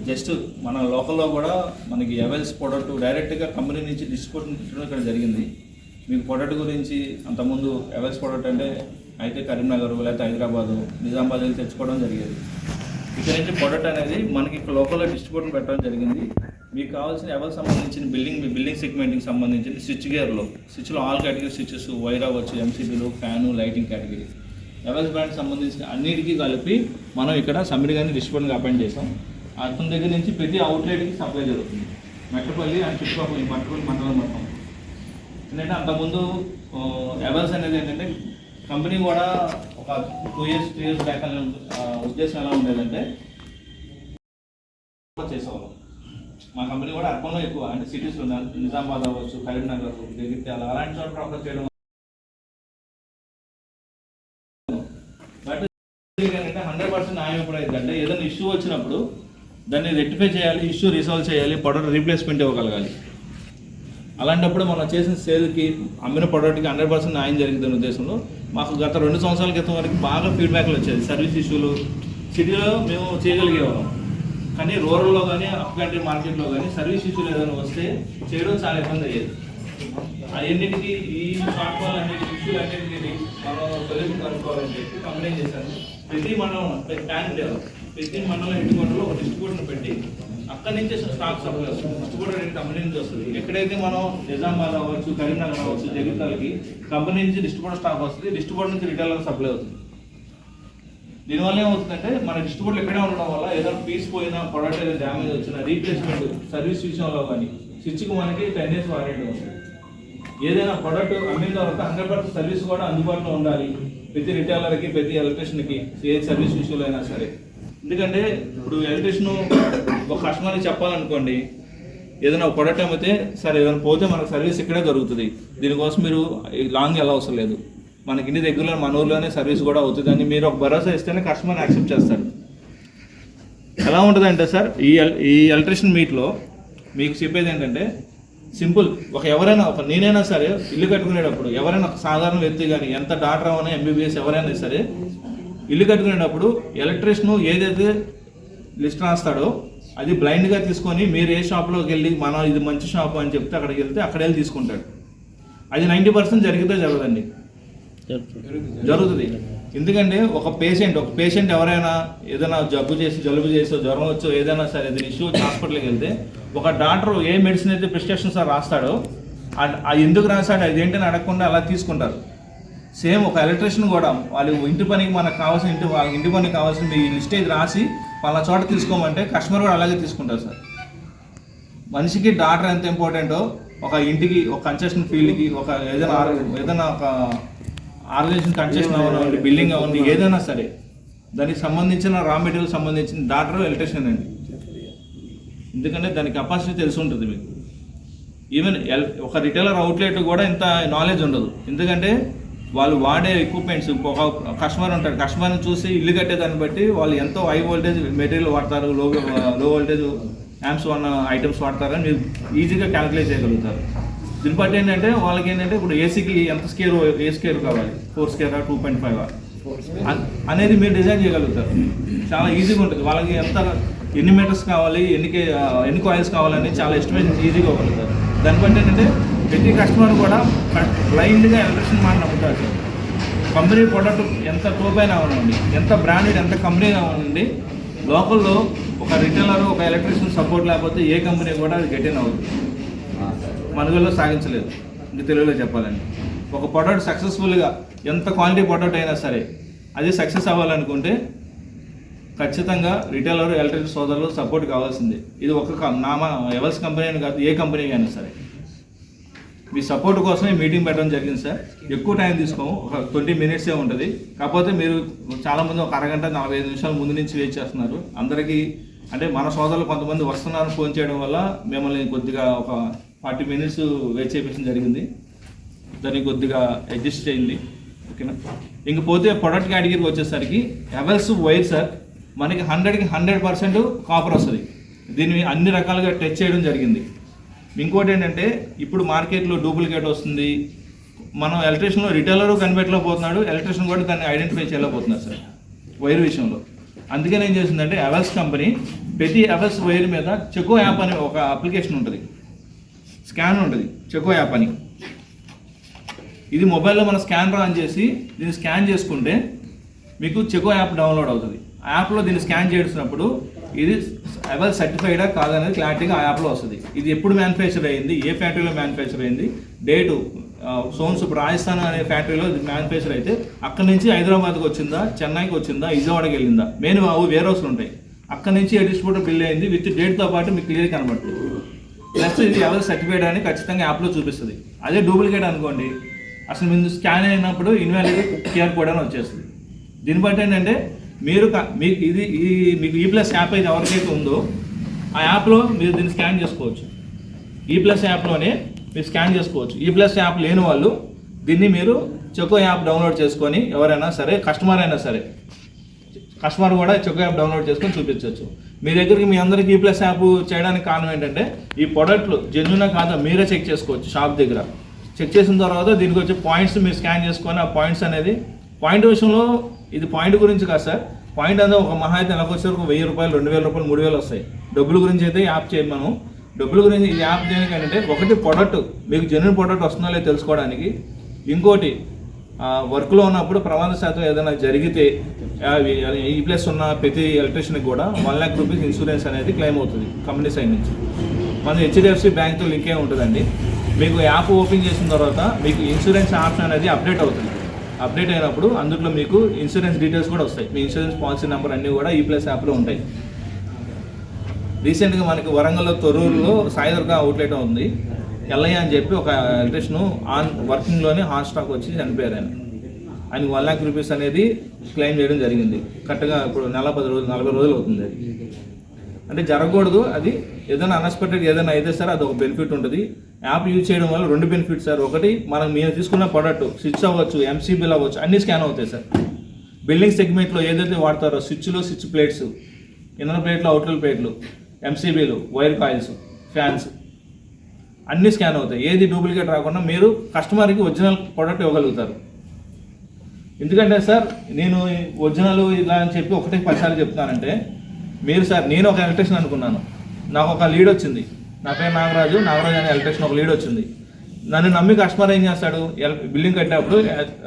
Just మన లోకల్లో కూడా మనకి ఎవెల్స్ ప్రొడక్ట్ డైరెక్ట్గా కంపెనీ నుంచి డిస్ట్రిబ్యూషన్ పెట్టడం ఇక్కడ జరిగింది. మీకు ప్రొడక్ట్ గురించి అంతకుముందు ఎవెల్స్ ప్రొడక్ట్ అంటే అయితే కరీంనగర్ లేకపోతే హైదరాబాదు నిజామాబాద్ వెళ్ళి తెచ్చుకోవడం జరిగేది. ఇక్కడ నుంచి ప్రొడక్ట్ అనేది మనకి ఇక్కడ లోకల్లో డిస్ట్రిబ్యూషన్ పెట్టడం జరిగింది. మీకు కావాల్సిన ఎవెల్స్ సంబంధించిన బిల్డింగ్ సెగ్మెంట్కి సంబంధించిన స్విచ్లో ఆల్ కేటగిరీ స్విచ్చెస్, వైర్ అవ్వచ్చు, ఎంసీబీలు, ఫ్యాను, లైటింగ్ కేటగిరీ ఎవెల్స్ బ్రాండ్ సంబంధించిన అన్నిటికీ కలిపి మనం ఇక్కడ సమ్మిడిగానే డిస్ట్రిబ్యూటర్గా అపాయింట్ చేసాం. అతని దగ్గర నుంచి ప్రతి అవుట్లెట్కి సప్లై జరుగుతుంది. మెట్టపల్లి అండ్ చుట్టుపక్కల మట్టపల్లి మండలం మొత్తం. ఎందుకంటే అంతకుముందు ఎవెల్స్ అనేది ఏంటంటే కంపెనీ కూడా ఒక 2 years 3 years బ్యాక్ అనే ఉద్దేశం ఎలా ఉండేదంటే చేసేవాళ్ళం. మా కంపెనీ కూడా అర్బన్లో ఎక్కువ అంటే సిటీస్లో నిజామాబాద్ అవ్వచ్చు, కరీంనగర్, జగిత్యాల అలాంటి చోట ఆఫర్ చేయడం. బట్ 100% న్యాయం ఎప్పుడైందంటే ఏదైనా ఇష్యూ వచ్చినప్పుడు దాన్ని రెక్టిఫై చేయాలి, ఇష్యూ రిసాల్వ్ చేయాలి, ప్రొడక్ట్ రీప్లేస్మెంట్ ఇవ్వగలగాలి. అలాంటప్పుడు మనం చేసిన సేల్కి అమ్మిన ప్రొడక్ట్కి 100% న్యాయం జరుగుతున్న ఉద్దేశంలో మాకు గత 2 సంవత్సరాల క్రితం వరకు బాగా ఫీడ్బ్యాక్లు వచ్చేది. సర్వీస్ ఇష్యూలు సిటీలో మేము చేయగలిగేవాళ్ళం, కానీ రూరల్లో కానీ అప్ కంట్రీ మార్కెట్లో కానీ సర్వీస్ ఇష్యూలు ఏదైనా వస్తే చేయడం చాలా ఇబ్బంది అయ్యేది. అన్నిటికీ ఈ షార్ట్ ఫాల్ అన్నిటి ఇష్యూలు అన్నింటికి మనం సొల్యూషన్ కనుక్కోవాలని చెప్పి కంప్లైంట్ చేశాను. ప్రతి మండలం ప్రతి మండలం ఇంటికొండలో ఒక డిస్ట్రిబ్యూటర్ పెట్టి అక్కడి నుంచి స్టాక్ సప్లై వస్తుంది. డిస్ట్రిబ్యూటర్ అనేది కంపెనీ నుంచి వస్తుంది. ఎక్కడైతే మనం నిజామాబాద్ అవ్వచ్చు, కరీంనగర్ అవ్వచ్చు, జగిత్యాలకి కంపెనీ నుంచి డిస్ట్రిబ్యూటర్ స్టాక్ వస్తుంది, డిస్ట్రిబ్యూటర్ నుంచి రిటైలర్ సప్లై అవుతుంది. దీనివల్ల ఏమవుతుందంటే మన డిస్ట్రిబ్యూటర్ ఎక్కడే ఉండడం వల్ల ఏదైనా పీస్ పోయినా, ప్రొడక్ట్ ఏదైనా డ్యామేజ్ వచ్చినా రీప్లేస్మెంట్ సర్వీస్ విషయంలో కానీ స్విచ్కి మనకి 10 years వారంటీ ఉంది. ఏదైనా ప్రొడక్ట్ అమ్మిన తర్వాత 100% సర్వీస్ కూడా అందుబాటులో ఉండాలి ప్రతి రిటైలర్కి, ప్రతి ఎలక్ట్రీషియన్కి, ఏ సర్వీస్ విషయంలో అయినా సరే. ఎందుకంటే ఇప్పుడు ఎలక్ట్రీషియన్ ఒక కస్టమర్కి చెప్పాలనుకోండి, ఏదైనా ఒక ప్రొడక్ట్ అమ్మితే సరే ఏదైనా పోతే మనకు సర్వీస్ ఇక్కడే దొరుకుతుంది, దీనికోసం మీరు లాంగ్ ఎలా అవసరం లేదు, మనకి ఇంటి దగ్గరలో మన ఊర్లోనే సర్వీస్ కూడా అవుతుంది అని మీరు ఒక భరోసా ఇస్తేనే కస్టమర్ యాక్సెప్ట్ చేస్తాడు. ఎలా ఉంటుందంటే సార్ ఈ ఎలక్ట్రీషియన్ మీట్లో మీకు చెప్పేది ఏంటంటే సింపుల్. ఎవరైనా నేనైనా సరే ఇల్లు కట్టుకునేటప్పుడు ఎవరైనా సాధారణ వ్యక్తి కానీ ఎంత డాక్టర్ అవనా ఎంబీబీఎస్ ఎవరైనా సరే ఇల్లు కట్టుకునేటప్పుడు ఎలక్ట్రీషియన్ ఏదైతే లిస్ట్ రాస్తాడో అది బ్లైండ్గా తీసుకొని మీరు ఏ షాప్లోకి వెళ్ళి మనం ఇది మంచి షాపు అని చెప్తే అక్కడికి వెళ్తే అక్కడ వెళ్ళి తీసుకుంటాడు. అది 90% జరిగితే జరగదండి, జరుగుతుంది. ఎందుకంటే ఒక పేషెంట్ ఎవరైనా ఏదైనా జలుబు చేసో జ్వరం వచ్చో ఏదైనా సరే ఏదైనా ఇష్యూ వచ్చి హాస్పిటల్కి వెళ్తే ఒక డాక్టర్ ఏ మెడిసిన్ అయితే ప్రిస్క్రిప్షన్ సార్ రాస్తాడో అది ఎందుకు రాస్తాడో అదేంటని అడగకుండా అలా తీసుకుంటారు. సేమ్ ఒక ఎలక్ట్రీషియన్ కూడా వాళ్ళ ఇంటి పనికి మనకు కావాల్సిన వాళ్ళ ఇంటి పనికి కావాల్సిన మీ లిస్టేజ్ రాసి వాళ్ళ చోట తీసుకోమంటే కస్టమర్ కూడా అలాగే తీసుకుంటారు సార్. మనిషికి డాక్టర్ ఎంత ఇంపార్టెంటో ఒక ఇంటికి, ఒక కన్స్ట్రక్షన్ ఫీల్డ్కి, ఒక ఏదైనా ఒక ఆర్గనైజేషన్ కన్స్ట్రక్షన్ అవ్వండి, బిల్డింగ్ అవ్వండి, ఏదైనా సరే దానికి సంబంధించిన రా మెటీరియల్ సంబంధించిన డాక్టర్ ఎలక్ట్రీషియన్ అండి. ఎందుకంటే దాని కెపాసిటీ తెలిసి ఉంటుంది మీకు. ఈవెన్ ఒక రిటైలర్ అవుట్లెట్ కూడా ఇంత నాలెడ్జ్ ఉండదు. ఎందుకంటే వాళ్ళు వాడే ఎక్విప్మెంట్స్, ఒక కస్టమర్ ఉంటాడు, కస్టమర్ని చూసి ఇల్లు కట్టేదాన్ని బట్టి వాళ్ళు ఎంతో హై వోల్టేజ్ మెటీరియల్ వాడతారు, లో వోల్టేజ్ యాంప్స్ ఉన్న ఐటమ్స్ వాడతారని మీరు ఈజీగా క్యాలిక్యులేట్ చేయగలుగుతారు. దీన్ని బట్టి ఏంటంటే వాళ్ళకి ఏంటంటే ఇప్పుడు ఏసీకి ఎంత ఏ స్కేర్ కావాలి, 4 square 2.5 అనేది మీరు డిజైన్ చేయగలుగుతారు. చాలా ఈజీగా ఉంటుంది. వాళ్ళకి ఎన్ని మీటర్స్ కావాలి, ఎన్ని కాయిల్స్ కావాలని చాలా ఎస్టిమేషన్ ఈజీగా ఇవ్వగలుగుతారు. దాన్ని బట్టి ఏంటంటే ప్రతి కస్టమర్ కూడా బ్లైండ్గా ఎలక్ట్రీషియన్ మాట నమ్ముతారు. కంపెనీ ప్రొడక్ట్ ఎంత టోప్ అయినా అవనండి, ఎంత బ్రాండెడ్, ఎంత కంపెనీ అవనండి, లోకల్లో ఒక రిటైలర్, ఒక ఎలక్ట్రీషియన్ సపోర్ట్ లేకపోతే ఏ కంపెనీ కూడా అది గెట్ ఇన్ అవుతుంది, మనుగడలో సాగించలేదు. ఇంకా తెలుగులో చెప్పాలండి, ఒక ప్రొడక్ట్ సక్సెస్ఫుల్గా ఎంత క్వాలిటీ ప్రొడక్ట్ అయినా సరే అది సక్సెస్ అవ్వాలనుకుంటే ఖచ్చితంగా రిటైలర్, ఎలక్ట్రిక్ సోదరులు సపోర్ట్ కావాల్సిందే. ఇది ఒక ఎవల్స్ కంపెనీ అని కాదు, ఏ కంపెనీ అయినా సరే మీ సపోర్ట్ కోసమే మీటింగ్ పెట్టడం జరిగింది సార్. ఎక్కువ టైం తీసుకోము, ఒక 20 minutes ఉంటుంది. కాకపోతే మీరు చాలామంది ఒక అరగంట 45 నిమిషాల ముందు నుంచి వెయిట్ చేస్తున్నారు. అందరికీ అంటే మన సోదరులు కొంతమంది వస్తున్నారు ఫోన్ చేయడం వల్ల మిమ్మల్ని కొద్దిగా ఒక 40 minutes వెయిట్ చేయించడం జరిగింది. దాన్ని కొద్దిగా అడ్జస్ట్ చేయండి, ఓకేనా. ఇంకపోతే ప్రొడక్ట్ కేటగిరీకి వచ్చేసరికి ఎవెల్స్ వైర్ సార్ మనకి 100కి 100% కాపర్ వస్తుంది. దీన్ని అన్ని రకాలుగా టచ్ చేయడం జరిగింది. ఇంకోటి ఏంటంటే ఇప్పుడు మార్కెట్లో డూప్లికేట్ వస్తుంది. మనం ఎలక్ట్రీషియన్లో రిటైలర్ కనిపెట్టలేకపోతున్నాడు, ఎలక్ట్రీషియన్ కూడా దాన్ని ఐడెంటిఫై చేయలేకపోతున్నారు సార్ వైర్ విషయంలో. అందుకని ఏం చేసిందంటే అవెల్స్ కంపెనీ ప్రతి అవెల్స్ వైర్ మీద చెకో యాప్ అనే ఒక అప్లికేషన్ ఉంటుంది, స్కాన్ ఉంటుంది చెకో యాప్ అని. ఇది మొబైల్లో మన స్కానర్ ఆన్ చేసి దీన్ని స్కాన్ చేసుకుంటే మీకు చెకో యాప్ డౌన్లోడ్ అవుతుంది. ఆ యాప్లో దీన్ని స్కాన్ చేసినప్పుడు ఇది అవెల్ సర్టిఫైడా కాదనేది క్లారిటీగా ఆ యాప్లో వస్తుంది. ఇది ఎప్పుడు మ్యానుఫ్యాక్చర్ అయ్యింది, ఏ ఫ్యాక్టరీలో మ్యానుఫ్యాక్చర్ అయింది, డేటు సోన్స్ ఇప్పుడు రాజస్థాన్ అనే ఫ్యాక్టరీలో మ్యానుఫ్యాక్చర్ అయితే అక్కడి నుంచి హైదరాబాద్కి వచ్చిందా, చెన్నైకి వచ్చిందా, విజయవాడకి వెళ్ళిందా, మెయిన్ వేర్ హౌస్లు ఉంటాయి. అక్కడి నుంచి డిస్ట్రిబ్యూటర్ బిల్ అయింది విత్ డేట్తో పాటు మీకు క్లియర్ కనబడుతుంది. ప్లస్ ఇది అవెల్ సర్టిఫైడ్ అని ఖచ్చితంగా యాప్లో చూపిస్తుంది. అదే డూప్లికేట్ అనుకోండి, అసలు మీరు స్కాన్ అయినప్పుడు ఇన్వాలిడ్ క్యూఆర్ కోడ్ అని వచ్చేస్తుంది. దీన్ని బట్టి ఏంటంటే మీకు మీకు ఈ+ యాప్ అయితే ఎవరికైతే ఉందో ఆ యాప్లో మీరు దీన్ని స్కాన్ చేసుకోవచ్చు. ఈ+ యాప్లోనే మీరు స్కాన్ చేసుకోవచ్చు. ఈ+ యాప్ లేని వాళ్ళు దీన్ని మీరు చెకో యాప్ డౌన్లోడ్ చేసుకొని ఎవరైనా సరే కస్టమర్ అయినా సరే కస్టమర్ కూడా చెకో యాప్ డౌన్లోడ్ చేసుకొని చూపించవచ్చు. మీ దగ్గరికి మీ అందరికి ఈ+ యాప్ చేయడానికి కారణం ఏంటంటే ఈ ప్రొడక్ట్లు జెన్యూనా కాదా మీరే చెక్ చేసుకోవచ్చు. షాప్ దగ్గర చెక్ చేసిన తర్వాత దీనికి వచ్చే పాయింట్స్ మీరు స్కాన్ చేసుకొని ఆ పాయింట్స్ అనేది పాయింట్ విషయంలో ఇది పాయింట్ గురించి కాదు సార్. పాయింట్ అనేది ఒక మహా అయితే నెలకు వచ్చేసరికి 1000 రూపాయలు, 2000 రూపాయలు, 3000 వస్తాయి. డబ్బుల గురించి అయితే యాప్ చేయం మనం. డబ్బుల గురించి ఈ యాప్ దేనికంటే ఒకటి ప్రొడక్ట్ మీకు జెన్యూన్ ప్రొడక్ట్ వస్తుందో లేదో తెలుసుకోవడానికి, ఇంకోటి వర్క్లో ఉన్నప్పుడు ప్రమాద శాతం ఏదైనా జరిగితే ఈ+ ఉన్న ప్రతి ఎలక్ట్రీషియన్కి కూడా 1 lakh రూపీస్ ఇన్సూరెన్స్ అనేది క్లెయిమ్ అవుతుంది కంపెనీ సైడ్ నుంచి. మన HDFC బ్యాంక్తో లింక్ అయి ఉంటుందండి. మీకు యాప్ ఓపెన్ చేసిన తర్వాత మీకు ఇన్సూరెన్స్ ఆప్షన్ అనేది అప్డేట్ అవుతుంది. అప్డేట్ అయినప్పుడు అందులో మీకు ఇన్సూరెన్స్ డీటెయిల్స్ కూడా వస్తాయి. మీ ఇన్సూరెన్స్ పాలసీ నెంబర్ అన్నీ కూడా ఈ+ యాప్లో ఉంటాయి. రీసెంట్గా మనకి వరంగల్లో తొర్రూరులో సాయిదుర్గ అవుట్లెట్ ఉంది. ఎల్లయ్య అని చెప్పి ఒక ఎలక్ట్రీషియన్ వర్కింగ్లోనే హార్ట్ స్ట్రోక్ వచ్చి చనిపోయారు. ఆయనకి 1 lakh రూపీస్ అనేది క్లెయిమ్ చేయడం జరిగింది. కరెక్ట్గా ఇప్పుడు 40 రోజులు అవుతుంది. అది అంటే జరగకూడదు. అది ఏదైనా అన్ఎక్స్పెక్టెడ్ ఏదైనా అయితే సార్ అది ఒక బెనిఫిట్ ఉంటుంది. యాప్ యూజ్ చేయడం వల్ల 2 బెనిఫిట్స్ సార్. ఒకటి మనం మీరు తీసుకున్న ప్రొడక్ట్ స్విచ్ అవ్వచ్చు, ఎంసీబీలు అవ్వచ్చు, అన్ని స్కాన్ అవుతాయి సార్. బిల్డింగ్ సెగ్మెంట్లో ఏదైతే వాడతారో స్విచ్ ప్లేట్స్, ఇన్నర్ ప్లేట్లు, అవుటర్ ప్లేట్లు, ఎంసీబీలు, వైర్ కాయిల్స్, ఫ్యాన్స్ అన్నీ స్కాన్ అవుతాయి. ఏది డూప్లికేట్ రాకుండా మీరు కస్టమర్కి ఒరిజినల్ ప్రోడక్ట్ ఇవ్వగలుగుతారు. ఎందుకంటే సార్ నేను ఒరిజినల్ ఇలా అని చెప్పి 10 సార్లు చెప్తున్నానంటే మీరు సార్ నేను ఒక ఎలక్ట్రీషియన్ అనుకున్నాను, నాకు ఒక లీడ్ వచ్చింది, నా పేరు నాగరాజు అనే ఎలక్ట్రీషియన్ ఒక లీడ్ వచ్చింది. నన్ను నమ్మి కస్టమర్ ఏం చేస్తాడు, బిల్డింగ్ కట్టినప్పుడు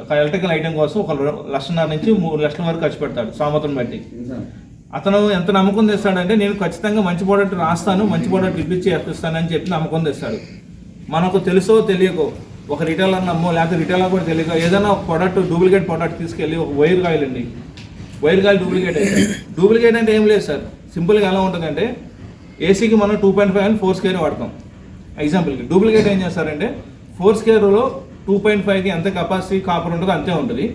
ఒక ఎలక్ట్రికల్ ఐటెం కోసం 1.5 నుంచి 3 లక్షల వరకు ఖర్చు పెడతాడు సామర్థ్యం బట్టి. అతను ఎంత నమ్మకం తెస్తాడంటే నేను ఖచ్చితంగా మంచి ప్రోడక్ట్ రాస్తాను, మంచి ప్రోడక్ట్ ఇప్పించి ఇస్తానని చెప్పి నమ్మకం తెస్తాడు. మనకు తెలుసో తెలియకో ఒక రిటైలర్ నమ్మో లేకపోతే రిటైలర్ కూడా తెలియక ఏదైనా ఒక ప్రోడక్ట్ డూప్లికేట్ ప్రోడక్ట్ తీసుకెళ్ళి ఒక వైర్ కాయిల్ అండి, వైర్ కాయిల్ డూప్లికేట్ అయితే డూప్లికేట్ అంటే ఏం లేదు సార్. సింపుల్గా ఎలా ఉంటుందంటే ఏసీకి మనం 2.5 అని 4 స్క్వేర్ వాడతాం ఎగ్జాంపుల్కి. డూప్లికేట్ ఏం చేస్తారంటే 4 స్క్వేర్లో 2.5కి ఎంత కెపాసిటీ కాపర్ ఉంటుందో అంతే ఉంటుంది,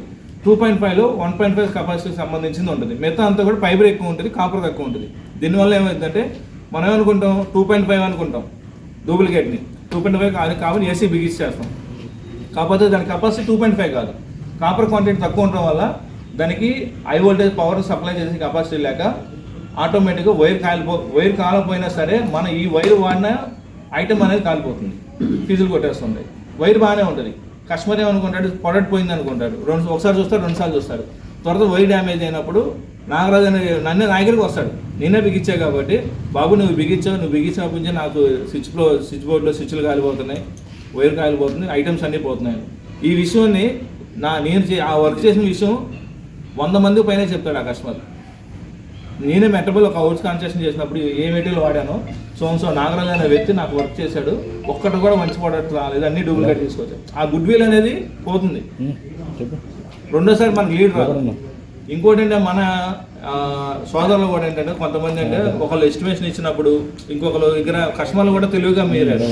2.5లో 1.5 కెపాసిటీకి సంబంధించింది ఉంటుంది, మిగతా అంతా కూడా ఫైబర్ ఎక్కువ ఉంటుంది, కాపర్ తక్కువ ఉంటుంది. దీనివల్ల ఏమైందంటే మనం ఏమనుకుంటాం 2.5 అనుకుంటాం, డూప్లికేట్ని 2.5 కాదు కాబట్టి ఏసీ బిగిచ్చేస్తాం. కాకపోతే దాని కెపాసిటీ 2.5 కాదు, కాపర్ క్వాంటిటీ తక్కువ ఉండడం వల్ల దానికి హై వోల్టేజ్ పవర్ సప్లై చేసే కెపాసిటీ లేక ఆటోమేటిక్గా వైర్ కాలిపోయినా సరే మన ఈ వైర్ వాడిన ఐటమ్ అనేది కాలిపోతుంది, ఫీజులు కొట్టేస్తుంది. వైర్ బాగానే ఉంటుంది, కస్టమర్ ఏమనుకుంటాడు ప్రొడక్ట్ పోయింది అనుకుంటాడు, ఒకసారి చూస్తాడు, 2 సార్లు చూస్తాడు. త్వరగా వైర్ డ్యామేజ్ అయినప్పుడు నాగరాజు అని నన్నే నా దగ్గరికి వస్తాడు, నేనే బిగించా కాబట్టి బాబు నువ్వు బిగించినప్పుడు నాకు స్విచ్ బోర్డులో స్విచ్లు కాలిపోతున్నాయి, వైర్ కాలిపోతుంది, ఐటమ్స్ అన్నీ పోతున్నాయి. ఈ విషయాన్ని నేను ఆ వర్క్ చేసిన విషయం 100 మంది పైన చెప్తాడు ఆ కస్టమర్. నేనే మెటబుల్ ఒక హౌస్ కన్స్ట్రక్షన్ చేసినప్పుడు ఏ మెటీరియల్ వాడానో సో నాగరాజు అనే వ్యక్తి నాకు వర్క్ చేశాడు, ఒక్కటి కూడా మంచి ప్రోడక్ట్ రాలేదు, అన్ని డూప్లికేట్ తీసుకొచ్చాడు. ఆ గుడ్ విల్ అనేది పోతుంది. రెండోసారి మనకు లీడ్ రాదు. ఇంకోటి అంటే మన సోదరులు కూడా ఏంటంటే కొంతమంది అంటే ఒకళ్ళు ఎస్టిమేషన్ ఇచ్చినప్పుడు ఇంకొకరు దగ్గర కస్టమర్లు కూడా తెలివిగా మీరారు.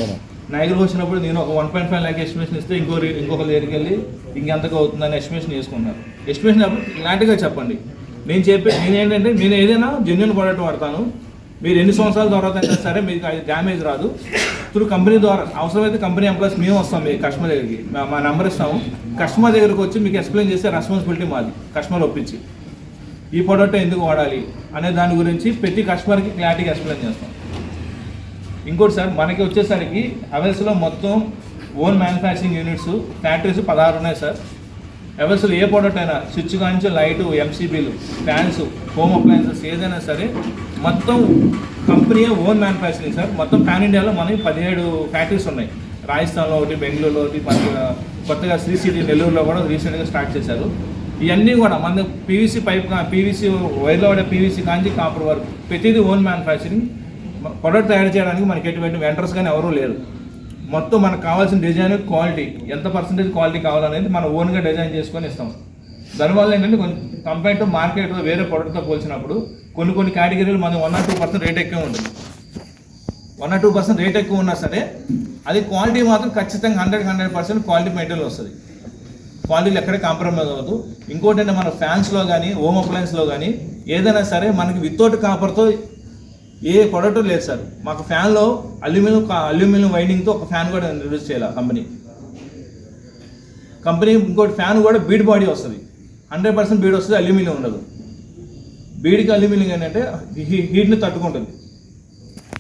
నా దగ్గరకు వచ్చినప్పుడు నేను ఒక 1.5 lakh ఎస్టిమేషన్ ఇస్తే ఇంకొకరి దగ్గరికి వెళ్ళి ఇంకెంతగా అవుతుందని ఎస్టిమేషన్ చేసుకున్నారు. ఎస్టిమేషన్ అప్పుడు క్లారిటీగా చెప్పండి. నేనేంటంటే నేను ఏదైనా జెన్యూన్ ప్రోడక్ట్ వాడతాను, మీరు ఎన్ని సంవత్సరాల తర్వాత అయినా సరే మీకు అది డ్యామేజ్ రాదు. త్రూ కంపెనీ ద్వారా అవసరమైతే కంపెనీ ఎంప్లాయీస్ మేము వస్తాం మీ కస్టమర్ దగ్గరికి, మా నెంబర్ ఇస్తాము, కస్టమర్ దగ్గరకు వచ్చి మీకు ఎక్స్ప్లెయిన్ చేసే రెస్పాన్సిబిలిటీ మాది. కస్టమర్ ఒప్పించి ఈ ప్రోడక్ట్ ఎందుకు వాడాలి అనే దాని గురించి ప్రతి కస్టమర్కి క్లారిటీగా ఎక్స్ప్లెయిన్ చేస్తాం. ఇంకోటి సార్ మనకి వచ్చేసరికి అవెల్స్లో మొత్తం ఓన్ మ్యానుఫ్యాక్చరింగ్ యూనిట్స్ ఫ్యాక్టరీస్ 16 ఉన్నాయి సార్. ఎవరిసలు ఏ ప్రోడక్ట్ అయినా స్విచ్ కానించి లైటు, ఎంసీబీలు, ఫ్యాన్స్, హోమ్ అప్లయన్సెస్ ఏదైనా సరే మొత్తం కంపెనీ ఓన్ మ్యానుఫ్యాక్చరింగ్ సార్. మొత్తం పాన్ ఇండియాలో మనకి 17 ఫ్యాక్టరీస్ ఉన్నాయి. రాజస్థాన్లో ఒకటి, బెంగళూరులో ఒకటి, కొత్తగా శ్రీ సిటీ నెల్లూరులో కూడా రీసెంట్గా స్టార్ట్ చేశారు. ఇవన్నీ కూడా మన పీవీసీ పైప్, పీవీసీ వైర్లో వాడే పీవీసీ కాంచి కాపర్ వరకు ప్రతిదీ ఓన్ మ్యానుఫ్యాక్చరింగ్. ప్రొడక్ట్ తయారు చేయడానికి మనకి ఎటువంటి వెండర్స్ కానీ ఎవరూ లేరు. మొత్తం మనకు కావాల్సిన డిజైన్, క్వాలిటీ, ఎంత పర్సెంటేజ్ క్వాలిటీ కావాలనేది మనం ఓన్గా డిజైన్ చేసుకొని ఇస్తాం. దానివల్ల ఏంటంటే కొంచెం కంపేర్ టు మార్కెట్లో వేరే ప్రొడక్ట్తో పోల్చినప్పుడు కొన్ని కేటగిరీలు మనం 1 or 2% రేట్ ఎక్కువ ఉంటుంది. 1 or 2% రేట్ ఎక్కువ ఉన్నా సరే అది క్వాలిటీ మాత్రం ఖచ్చితంగా 100% క్వాలిటీ మెటీరియల్ వస్తుంది. క్వాలిటీలు ఎక్కడే కాంప్రమైజ్ అవ్వదు. ఇంకోటి అంటే మన ఫ్యాన్స్లో కానీ, హోమ్ అప్లయన్స్లో కానీ ఏదైనా సరే మనకి వితౌట్ కాపర్తో ఏ ప్రొడక్ట్ లేదు సార్. మాకు ఫ్యాన్లో అల్యూమినియం వైండింగ్తో ఒక ఫ్యాన్ కూడా ఇంట్రడ్యూస్ చేయాలి కంపెనీ. ఇంకోటి ఫ్యాన్ కూడా బీడ్ బాడీ వస్తుంది, 100% బీడ్ వస్తుంది, అల్యూమినియం ఉండదు. బీడ్కి అల్యూమినియం ఏంటంటే హీట్ని తట్టుకుంటుంది.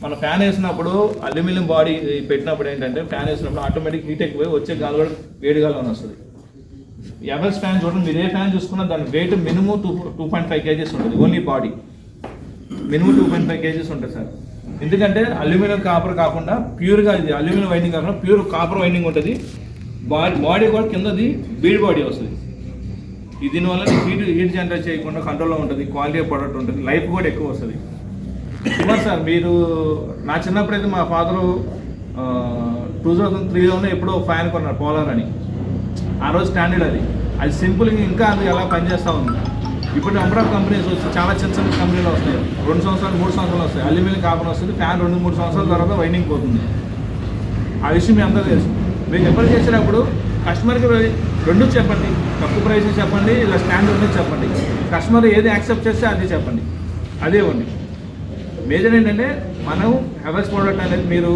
మన ఫ్యాన్ వేసినప్పుడు అల్యూమినియం బాడీ పెట్టినప్పుడు ఏంటంటే ఫ్యాన్ వేసినప్పుడు ఆటోమేటిక్ హీట్ ఎక్కువ వచ్చే గాలి కూడా వేడి గాలి వస్తుంది. ఎవెల్స్ ఫ్యాన్ చూడండి, మీరు ఏ ఫ్యాన్ చూసుకున్నా దాని వెయిట్ మినిమం 2.5 kgs ఉంటుంది. ఓన్లీ బాడీ మినిమం 2.5 kgs ఉంటుంది సార్. ఎందుకంటే అల్యూమినియం కాపర్ కాకుండా ప్యూర్గా ఇది అల్యూమినియం వైండింగ్ కాకుండా ప్యూర్ కాపర్ వైండింగ్ ఉంటుంది. బాడీ కూడా కిందది బీడ్ బాడీ వస్తుంది. దీనివల్ల హీట్ జనరేట్ చేయకుండా కంట్రోల్లో ఉంటుంది, క్వాలిటీ ఆఫ్ ప్రొడక్ట్ ఉంటుంది, లైఫ్ కూడా ఎక్కువ వస్తుంది. సార్ మీరు నా చిన్నప్పుడైతే మా ఫాదరు 2003లోనే ఎప్పుడో ఫ్యాన్ కొన్నారు పోలార్ అని. ఆ రోజు స్టాండర్డ్ అది సింపుల్గా ఇంకా అది ఎలా పనిచేస్తూ ఉంది. ఇప్పుడు నెంబర్ ఆఫ్ కంపెనీస్ వచ్చి చాలా చిన్న కంపెనీలు వస్తాయి, 2 సంవత్సరాలు 3 సంవత్సరాలు వస్తాయి. అల్యూమినియం కాపర్ వస్తుంది, ఫ్యాన్ 2-3 సంవత్సరాల తర్వాత వైండింగ్ పోతుంది. ఆ విషయం మీ అందరూ తెలుసు. మీరు ఎప్పుడు చేసినప్పుడు కస్టమర్కి 2 చెప్పండి, తక్కువ ప్రైస్ చెప్పండి, ఇలా స్టాండర్డ్ ఉన్నది చెప్పండి. కస్టమర్ ఏది యాక్సెప్ట్ చేస్తే అది చెప్పండి, అదే ఇవ్వండి. మేజర్ ఏంటంటే మనం హెవెల్స్ ప్రోడక్ట్ అనేది మీరు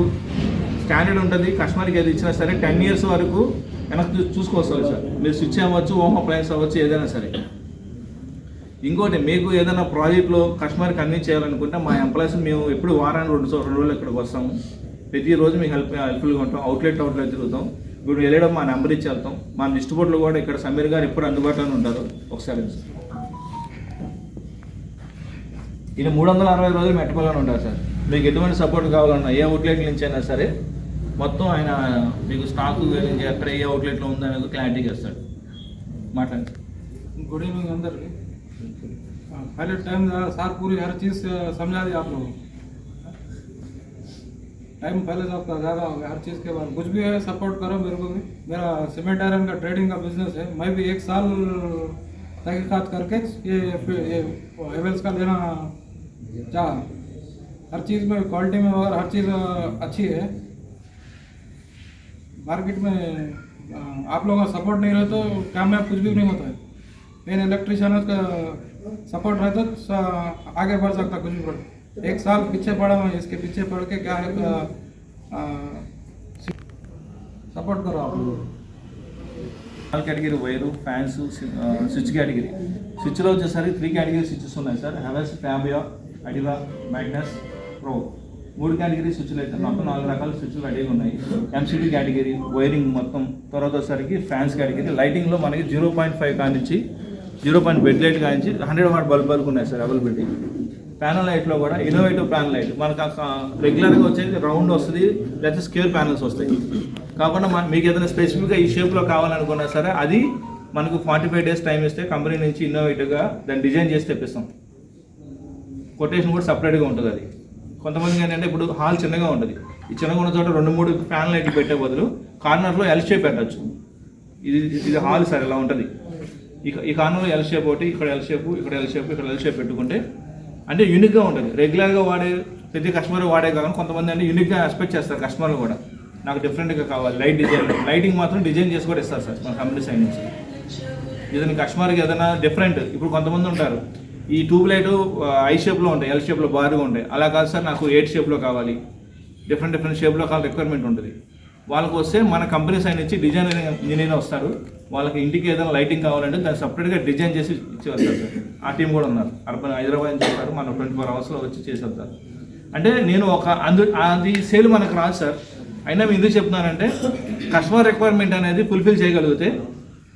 స్టాండర్డ్ ఉంటుంది. కస్టమర్కి ఏది ఇచ్చినా సరే 10 years వరకు వెనక్కి చూసుకోవచ్చు సార్. మీరు స్విచ్ అవ్వచ్చు, హోమ్ అప్లయన్స్ అవ్వచ్చు, ఏదైనా సరే. ఇంకోటి మీకు ఏదైనా ప్రాజెక్ట్లో కస్టమర్కి అన్నీ చేయాలనుకుంటే మా ఎంప్లాయీస్ మేము ఎప్పుడు వారానికి 2 రోజులు ఇక్కడికి వస్తాము. ప్రతిరోజు మీకు హెల్ప్ఫుల్గా ఉంటాం. అవుట్లెట్ తిరుగుతాం. ఇప్పుడు వెళ్ళడం మా నెంబర్ ఇచ్చి వెళ్తాం. మా డిస్ట్రిబ్యూటర్లు కూడా ఇక్కడ సమీర్ గారు ఎప్పుడు అందుబాటులోనే ఉంటారు. ఒకసారి ఈయన 360 రోజులు మెట్టుకోవాలని ఉంటారు సార్. మీకు ఎటువంటి సపోర్ట్ కావాలన్నా ఏ అవుట్లెట్ నుంచి అయినా సరే మొత్తం ఆయన మీకు స్టాక్ గురించి ఎక్కడ ఏ అవుట్లెట్లో ఉందనేది క్లారిటీగా ఇస్తాడు. మాట్లాడండి. गुड इवनिंग अंदर पहले टाइम सार पूरी हर चीज़ समझा दी आप लोग टाइम पहले से आपका ज़्यादा हो गया हर चीज़ के बाद कुछ भी है सपोर्ट करो मेरे को भी मेरा सीमेंट आयरन का ट्रेडिंग का बिजनेस है मैं भी 1 साल तहकीकात करके ये हेवेल्स का लेना चाह हर चीज़ में क्वालिटी में और हर चीज़ अच्छी है मार्केट में आप लोगों का सपोर्ट नहीं रहे तो कामयाब कुछ भी नहीं होता है मेन इलेक्ट्रिशियन का सपोर्ट रहता तो आगे बढ़ सकता कुछ भी 1 साल पीछे पड़ा मैं इसके पीछे पड़ के क्या है सपोर्ट करो आप लोग category wire, fans, switch category. స్విచ్లో వచ్చేసరికి 3 కేటగిరీ స్విచ్చెస్ ఉన్నాయి సార్. హెవెల్స్, ఫ్యాబియా, అడివా, మ్యాగ్నస్, ప్రో 3 కేటగిరీ స్విచ్లు అయితే మొత్తం 4 రకాల స్విచ్లు రెడీగా ఉన్నాయి. ఎంసీడీ కేటగిరీ వైరింగ్ మొత్తం. తర్వాత వచ్చేసరికి ఫ్యాన్స్ కేటగిరీ. లైటింగ్లో మనకి 0.5 కానించి 0. బెడ్ లైట్ కానించి 100 watt బల్బ్ వరకు ఉన్నాయి సార్ అవైలబిలిటీ. ప్యానల్ లైట్లో కూడా ఇన్నోవేటివ్ ప్యానల్ లైట్ మనకు రెగ్యులర్గా వచ్చేది రౌండ్ వస్తుంది, లేకపోతే స్క్వేర్ ప్యానల్స్ వస్తాయి. కాకుండా మీకు ఏదైనా స్పెసిఫిక్గా ఈ షేప్లో కావాలనుకున్నా సరే అది మనకు 45 days టైం ఇస్తే కంపెనీ నుంచి ఇన్నోవేటివ్గా దాన్ని డిజైన్ చేసి తెప్పిస్తాం. కొటేషన్ కూడా సపరేట్గా ఉంటుంది. అది కొంతమంది ఏంటంటే ఇప్పుడు హాల్ చిన్నగా ఉంటుంది, ఈ చిన్నగా ఉన్న చోట 2-3 ఫ్యాన్ లైట్లు పెట్టే బదులు కార్నర్లో ఎల్ షేప్ పెట్టచ్చు. ఇది హాల్ సార్ ఇలా ఉంటుంది. ఈ కార్నర్లో ఎల్ షేప్ ఒకటి, ఇక్కడ ఎల్ షేప్, ఇక్కడ ఎల్ షేప్, ఇక్కడ ఎల్ షేప్ పెట్టుకుంటే అంటే యూనిక్గా ఉంటుంది. రెగ్యులర్గా వాడే ప్రతి కస్టమర్ వాడే కాకుండా కొంతమంది అంటే యూనిక్గా ఎక్స్పెక్ట్ చేస్తారు కస్టమర్లు కూడా. నాకు డిఫరెంట్గా కావాలి లైట్ డిజైన్, లైటింగ్ మాత్రం డిజైన్ చేసి కూడా ఇస్తారు సార్ మన కంపెనీ సైడ్ నుంచి. ఏదైనా కస్టమర్కి ఏదైనా డిఫరెంట్, ఇప్పుడు కొంతమంది ఉంటారు ఈ ట్యూబ్ లైట్ ఐ షేప్లో ఉంటాయి, ఎల్ షేప్లో బారుగా ఉంటాయి. అలా కాదు సార్ నాకు 8 షేప్లో కావాలి, డిఫరెంట్ షేప్లో కావాలి రిక్వైర్మెంట్ ఉంటుంది. వాళ్ళకి వస్తే మన కంపెనీ సైడ్ నుంచి డిజైన్ ఇంజనీర్ వస్తారు. వాళ్ళకి ఇంటికి ఏదైనా లైటింగ్ కావాలంటే దాన్ని సపరేట్గా డిజైన్ చేసి ఇచ్చేస్తారు సార్. ఆ టీం కూడా ఉన్నారు, అర్బన్ హైదరాబాద్ నుంచి వస్తారు, మన 24 hours వచ్చి చేసేస్తారు. అంటే నేను అది సేల్ మనకు రాదు సార్. అయినా మేము ఎందుకు చెప్తున్నానంటే కస్టమర్ రిక్వైర్మెంట్ అనేది ఫుల్ఫిల్ చేయగలిగితే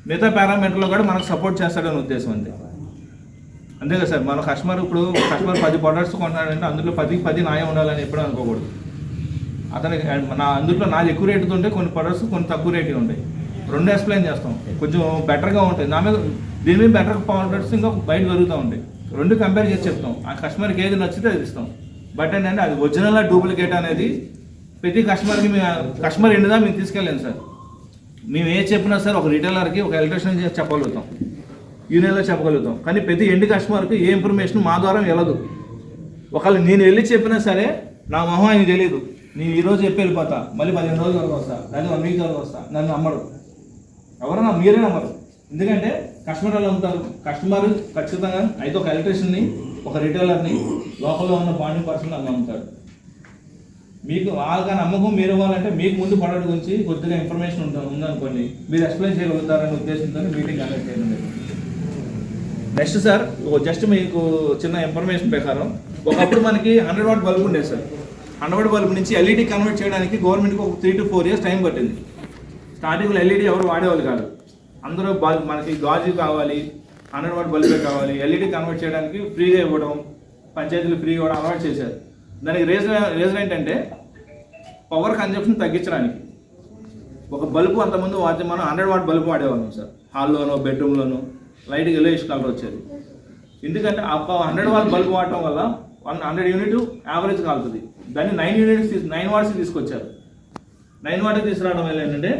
మిగతా పారామీటర్లో కూడా మనకు సపోర్ట్ చేస్తాడని ఉద్దేశం అంతే. అంతే కదా సార్. మన కస్టమర్ 10 ప్రొడక్ట్స్ కొంటాడంటే అందులో 10 నాయం ఉండాలని ఎప్పుడూ అనుకోకూడదు. అతనికి అందులో నాది ఎక్కువ రేటుతో ఉంటే కొన్ని ప్రొడక్ట్స్ కొన్ని తక్కువ రేటు ఉంటాయి. 2 ఎక్స్ప్లెయిన్ చేస్తాం, కొంచెం బెటర్గా ఉంటాయి నా మీద, దీని మీద బెటర్ ప్రొడక్ట్స్ ఇంకా బయట దొరుకుతూ ఉంటాయి. 2 కంపేర్ చేసి చెప్తాం. ఆ కస్టమర్కి ఏది నచ్చితే అది ఇస్తాం. బట్ ఏంటంటే అది ఒరిజినల్ డూప్లికేట్ అనేది ప్రతి కస్టమర్కి కస్టమర్ ఎండుదా మేము తీసుకెళ్ళాను సార్. మేము ఏ చెప్పినా సార్ ఒక రిటైలర్కి ఒక ఎలక్ట్రీషియన్ చేసి చెప్పగలుగుతాం, యూనియన్లో చెప్పగలుగుతాం. కానీ ప్రతి ఎండ్ కస్టమర్కి ఏ ఇన్ఫర్మేషన్ మా ద్వారా వెళ్ళదు. ఒకవేళ నేను వెళ్ళి చెప్పినా సరే నా మొహం ఆయన తెలియదు. నేను ఈరోజు చెప్పి వెళ్ళిపోతా, మళ్ళీ 15 రోజుల వరకు వస్తా, లేదా 1 వీక్ వరకు వస్తా, నన్ను నమ్మరు. ఎవరన్నా మీరే నమ్మరు. ఎందుకంటే కస్టమర్ ఎలా ఉంటారు, కస్టమర్ ఖచ్చితంగా అయితే ఒక ఎలక్ట్రీషియన్ని, ఒక రిటైలర్ని, లోకల్లో ఉన్న బాండింగ్ పర్సన్ అని నమ్ముతాడు. మీకు వాళ్ళకి నమ్మకం మీరు ఇవ్వాలంటే మీకు ముందు ప్రొడక్ట్ గురించి కొద్దిగా ఇన్ఫర్మేషన్ ఉందనుకోండి, మీరు ఎక్స్ప్లెయిన్ చేయగలుగుతారనే ఉద్దేశంతో మీటింగ్ కండక్ట్ చేయడం లేదు. నెక్స్ట్ సార్, జస్ట్ మీకు చిన్న ఇన్ఫర్మేషన్ ప్రకారం ఒకప్పుడు మనకి 100 వాట్ బల్బ్ ఉండేది సార్. 100 వాట్ బల్బ్ నుంచి ఎల్ఈడి కన్వర్ట్ చేయడానికి గవర్నమెంట్కి ఒక 3 to 4 years టైం పట్టింది. స్టార్టింగ్లో ఎల్ఈడి ఎవరు వాడేవాళ్ళు కాదు. అందరూ మనకి గాజు కావాలి, 100 వాట్ బల్బే కావాలి, ఎల్ఈడి కన్వర్ట్ చేయడానికి ఫ్రీగా ఇవ్వడం, పంచాయతీలు ఫ్రీగా ఇవ్వడం అలవాటు చేశారు. దానికి రీజన్ ఏంటంటే పవర్ కన్జంప్షన్ తగ్గించడానికి. ఒక బల్బు అంతకుముందు వాడితే మనం 100 వాట్ బల్బు వాడేవాళ్ళం సార్. హాల్లోనో బెడ్రూమ్లోనో లైట్గా ఎల్లోయిష్ కలర్ వచ్చేది. ఎందుకంటే ఆ 100 వాట్ బల్బు వాడటం వల్ల 100 యూనిట్ యావరేజ్ కాలుతుంది. దాన్ని 9 వాట్స్ తీసుకొచ్చారు. 9 వాట్ తీసుకురావడం వల్ల ఏంటంటే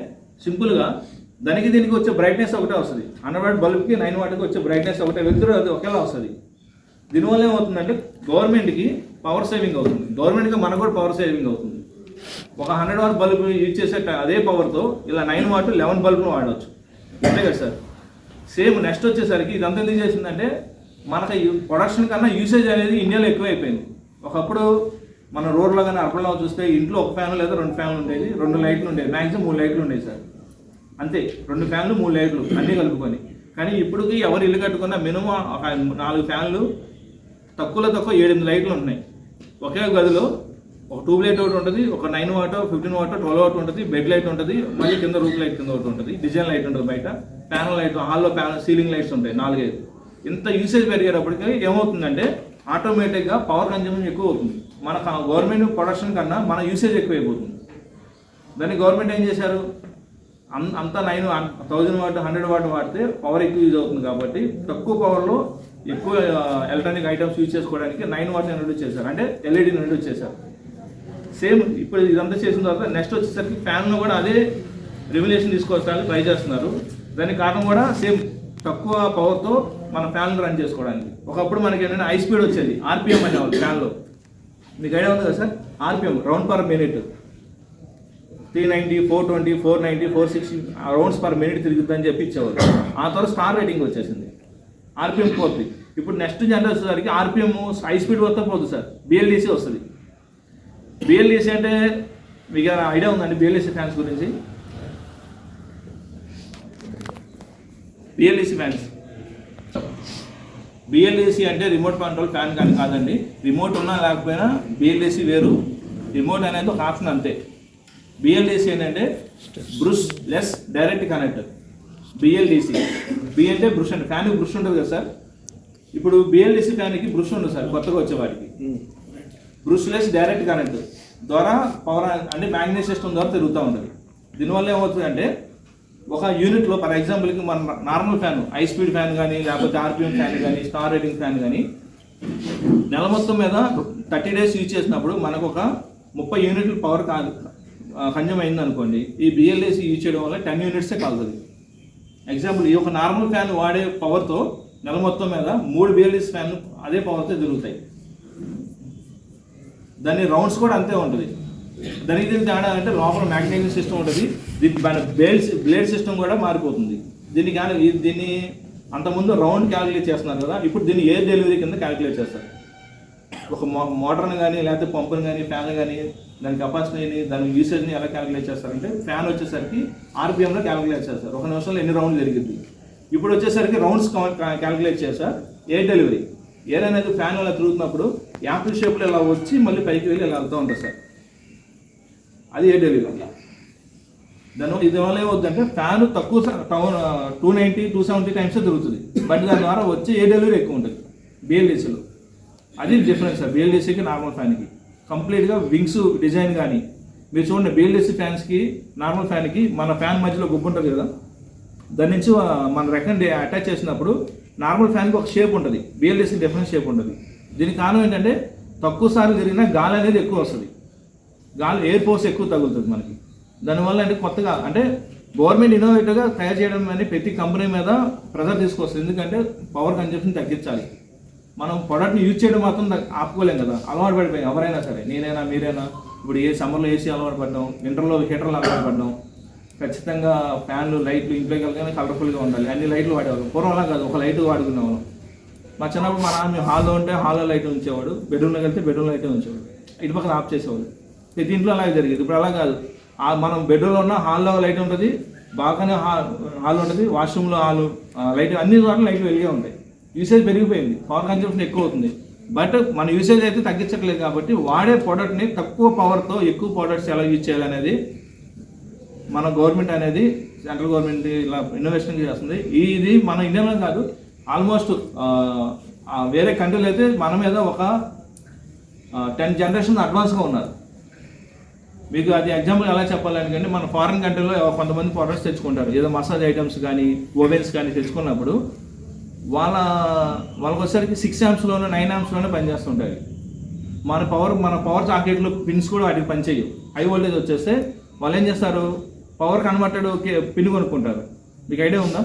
సింపుల్గా దానికి దీనికి వచ్చే బ్రైట్నెస్ ఒకటే వస్తుంది. 100 వాట్ బల్బ్కి 9 వాట్కి వచ్చే బ్రైట్నెస్ ఒకటే, వెళ్తురు అది ఒకేలా వస్తుంది. దీనివల్ల ఏమవుతుందంటే గవర్నమెంట్కి పవర్ సేవింగ్ అవుతుంది, గవర్నమెంట్కి మనకు కూడా పవర్ సేవింగ్ అవుతుంది. ఒక 100 వాట్ బల్బు యూజ్ చేసే అదే పవర్తో ఇలా 9 వాట్ 11 బల్బులు వాడవచ్చు. అంతే కదా సార్. సేమ్ నెక్స్ట్ వచ్చేసరికి ఇదంతా ఎందుకు చేసిందంటే మనకి ప్రొడక్షన్ కన్నా యూసేజ్ అనేది ఇండియాలో ఎక్కువైపోయింది. ఒకప్పుడు మన రోడ్లో కానీ అర్బన్లో చూస్తే ఇంట్లో ఒక ఫ్యాన్ లేదా 2 ఫ్యాన్లు ఉండేది, 2 లైట్లు ఉండేది, మ్యాక్సిమం 3 లైట్లు ఉండేవి సార్. అంతే, 2 ఫ్యాన్లు 3 లైట్లు అన్నీ కలుపుకొని. కానీ ఇప్పటికి ఎవరు ఇల్లు కట్టుకున్నా మినిమం ఒక 4 ఫ్యాన్లు, తక్కువ 7-8 లైట్లు ఉంటున్నాయి. ఒకే గదిలో ఒక ట్యూబ్ లైట్ ఒకటి ఉంటుంది, ఒక 9 వాట్ 15 వాట్ 12 వాట్ ఉంటుంది, బెడ్ లైట్ ఉంటుంది, మళ్ళీ కింద రూఫ్ లైట్ కింద ఒకటి ఉంటుంది, డిజైన్ లైట్ ఉంటుంది, బయట ప్యానల్ లైట్, హాల్లో సీలింగ్ లైట్స్ ఉంటాయి 4-5. ఇంత యూసేజ్ పెరిగేటప్పటికి ఏమవుతుందంటే ఆటోమేటిక్గా పవర్ కన్జంప్షన్ ఎక్కువ అవుతుంది. మన గవర్నమెంట్ ప్రొడక్షన్ కన్నా మన యూసేజ్ ఎక్కువైపోతుంది. దాన్ని గవర్నమెంట్ ఏం చేశారు, అంతా 1000 వాట్ 100 వాట్ వాడితే పవర్ ఎక్కువ యూజ్ అవుతుంది కాబట్టి తక్కువ పవర్లో ఎక్కువ ఎలక్ట్రానిక్ ఐటమ్స్ యూజ్ చేసుకోవడానికి 9 వాట్ని ఇంట్రొడ్యూస్ చేశారు, అంటే ఎల్ఈడిని ఇంట్రొడ్యూస్ చేశారు. సేమ్ ఇప్పుడు ఇదంతా చేసిన తర్వాత నెక్స్ట్ వచ్చేసరికి ఫ్యాన్లో కూడా అదే రెగ్యులేషన్ తీసుకొస్తానికి ట్రై చేస్తున్నారు. దానికి కారణం కూడా సేమ్ తక్కువ పవర్తో మన ఫ్యాన్లు రన్ చేసుకోవడానికి. ఒకప్పుడు మనకి ఏంటంటే హై స్పీడ్ వచ్చేది, ఆర్పిఎం అనేవాళ్ళు ఫ్యాన్లో. మీకు ఐడియా ఉంది కదా sir, RPM round per minute 390, 420, 490, 460 rounds per minute తిరుగుతుందని చెప్పి ఇచ్చేవారు. ఆ తర్వాత స్టార్ రేటింగ్ వచ్చేసింది, ఆర్పిఎం పోతుంది. ఇప్పుడు నెక్స్ట్ జనరేషన్ వచ్చేసరికి ఆర్పిఎం హై స్పీడ్ వస్తే పోతుంది సార్, బిఎల్డిసి వస్తుంది. బిఎల్డిసి అంటే మీకు ఐడియా ఉందండి బిఎల్డిసి ఫ్యాన్స్ గురించి? బిఎల్డిసి ఫ్యాన్స్, బిఎల్డిసి అంటే రిమోట్ కంట్రోల్ ఫ్యాన్ కానీ కాదండి. రిమోట్ ఉన్నా లేకపోయినా బిఎల్డిసి వేరు, రిమోట్ అనేది ఒక ఆప్షన్ అంతే. బిఎల్డిసి ఏంటంటే brushless direct connector. BLDC, B అంటే బ్రష్ అంటే ఫ్యాన్కి బ్రష్ ఉంటుంది కదా సార్. ఇప్పుడు బిఎల్డిసి ఫ్యాన్కి బ్రష్ ఉండదు సార్, కొత్తగా వచ్చేవాడికి. బ్రష్ లెస్ డైరెక్ట్ కనెక్టర్ ద్వారా పవర్ అంటే మ్యాగ్నెట్ సిస్టమ్ ద్వారా తిరుగుతూ ఉంటుంది. దీనివల్ల ఏమవుతుందంటే ఒక యూనిట్లో ఫర్ ఎగ్జాంపుల్కి మన normal fan, high speed fan కానీ లేకపోతే ఆర్పిఎం ఫ్యాన్ కానీ స్టార్ రేటింగ్ ఫ్యాన్ కానీ నెల మొత్తం మీద 30 days యూజ్ చేసినప్పుడు మనకు ఒక 30 యూనిట్లు పవర్ కన్జ్యూమ్ అయింది అనుకోండి. ఈ బిఎల్డిసి యూజ్ చేయడం వల్ల 10 యూనిట్సే కాలుతుంది. ఎగ్జాంపుల్ ఈ ఒక నార్మల్ ఫ్యాన్ వాడే పవర్తో నెల మొత్తం మీద 3 బిఎల్డిసి ఫ్యాన్ అదే పవర్తో తిరుగుతాయి. దాని రౌండ్స్ కూడా అంతే ఉంటుంది. దానికి దీనికి తేడా అంటే లోపల మ్యాగ్నెటిక్ సిస్టమ్ ఉంటుంది, బ్లేడ్ సిస్టమ్ కూడా మారిపోతుంది. దీన్ని అంతకుముందు రౌండ్ క్యాలిక్యులేట్ చేస్తున్నారు కదా, ఇప్పుడు దీన్ని ఎయిర్ డెలివరీ కింద క్యాలిక్యులేట్ చేస్తారు. ఒక మోటార్ని కానీ లేకపోతే పంపుని కానీ ఫ్యాన్ కానీ దాని కెపాసిటీని దాని యూసేజ్ని ఎలా క్యాలిక్యులేట్ చేస్తారంటే ఫ్యాన్ వచ్చేసరికి ఆర్పిఎంలో క్యాలిక్యులేట్ చేస్తారు, ఒక నిమిషంలో ఎన్ని రౌండ్లు జరిగింది. ఇప్పుడు వచ్చేసరికి రౌండ్స్ క్యాలిక్యులేట్ చేస్తారు. ఎయిర్ డెలివరీ, ఎయిర్ అనేది ఫ్యాన్ అలా తిరుగుతున్నప్పుడు యాపిల్ షేప్లో ఇలా వచ్చి మళ్ళీ పైకి వెళ్ళి ఇలా వెళ్తూ ఉంటుంది సార్, అది ఎయిర్ డెలివరీ. దీనివల్ల ఏమవుతుందంటే ఫ్యాన్ తక్కువ 290 270 టైమ్స్ తిరుగుతుంది, బట్ దాని ద్వారా వచ్చే ఏ డెలివరీ ఎక్కువ ఉంటుంది బిఎల్డిసిలో. అది డిఫరెన్స్ సార్ బిఎల్డిసికి నార్మల్ ఫ్యాన్కి. కంప్లీట్గా వింగ్స్ డిజైన్ కానీ మీరు చూడండి, బిఎల్డిసి ఫ్యాన్స్కి నార్మల్ ఫ్యాన్కి మన ఫ్యాన్ మధ్యలో గుబ్బు ఉంటుంది కదా, దాని నుంచి మన రెక్కన్ అటాచ్ చేసినప్పుడు నార్మల్ ఫ్యాన్కి ఒక షేప్ ఉంటుంది, బిఎల్డిసికి డిఫరెంట్ షేప్ ఉంటుంది. దీనికి కారణం ఏంటంటే తక్కువ సార్లు తిరిగినా గాలి అనేది ఎక్కువ వస్తుంది, గాలి ఎయిర్ ఫోర్స్ ఎక్కువ తగులుతుంది మనకి. దానివల్ల అంటే కొత్తగా అంటే గవర్నమెంట్ ఇన్నోవేటివ్గా తయారు చేయడం అని ప్రతి కంపెనీ మీద ప్రెజర్ తీసుకొస్తుంది. ఎందుకంటే పవర్ కన్జంప్షన్ తగ్గించాలి. మనం ప్రొడక్ట్ని యూజ్ చేయడం మాత్రం ఆపుకోలేం కదా, అలవాటు పడిపోయాం ఎవరైనా సరే, నేనైనా మీరైనా. ఇప్పుడు సమ్మర్లో ఏసీ అలవాటు పడ్డాం, వింటర్లో హీటర్లు అలవాటు పడ్డాం. ఖచ్చితంగా ఫ్యాన్లు లైట్లు ఇంట్లోకి వెళ్ళగానే కలర్ఫుల్గా ఉండాలి, అన్ని లైట్లు వాడేవాళ్ళం. పూర్వం అలా కాదు, ఒక లైట్ వాడుకునేవాళ్ళం. మా చిన్నప్పుడు మా నాన్న హాల్లో ఉంటే హాల్లో లైట్ ఉంచేవాడు, బెడ్రూమ్లోకి వెళ్తే బెడ్రూమ్ లైట్ ఉంచేవాడు, ఇటు పక్కన ఆఫ్ చేసేవాడు. ప్రతి ఇంట్లో అలాగే జరిగేది. ఇప్పుడు అలా కాదు, మనం బెడ్రూమ్లో ఉన్న హాల్లో లైట్ ఉంటుంది, బాగానే హాల్ ఉంటుంది, వాష్రూమ్లో హాల్ లైట్, అన్ని చోట్ల లైట్లు వెలిగే ఉంటాయి. యూసేజ్ పెరిగిపోయింది, పవర్ కన్జంప్షన్ ఎక్కువ అవుతుంది. బట్ మన యూసేజ్ అయితే తగ్గించట్లేదు. కాబట్టి వాడే ప్రోడక్ట్ని తక్కువ పవర్తో ఎక్కువ ప్రోడక్ట్స్ ఎలా యూజ్ చేయాలనేది మన గవర్నమెంట్ అనేది, సెంట్రల్ గవర్నమెంట్ ఇలా ఇన్నోవేషన్ చేస్తుంది. ఇది మన ఇండియాలో కాదు, ఆల్మోస్ట్ వేరే కంట్రీలు అయితే మన మీద ఒక 10 జనరేషన్ అడ్వాన్స్గా ఉన్నారు. మీకు అది ఎగ్జాంపుల్ ఎలా చెప్పాలంటే, మన ఫారిన్ కంట్రీలో కొంతమంది ప్రోడక్ట్స్ తెచ్చుకుంటారు, ఏదో మసాజ్ ఐటమ్స్ కానీ ఓవెన్స్ కానీ తెచ్చుకున్నప్పుడు వాళ్ళకి వచ్చేసరికి 6 amps-లోనే 9 amps-లోనే పనిచేస్తుంటాయి. మన పవర్ సాకెట్లు పిన్స్ కూడా వాటికి పనిచేయవు. హై వోల్టేజ్ వచ్చేస్తే వాళ్ళు ఏం చేస్తారు, పవర్ కన్వర్టెడ్ పిన్ కొనుక్కుంటారు. మీకు ఐడియా ఉందా?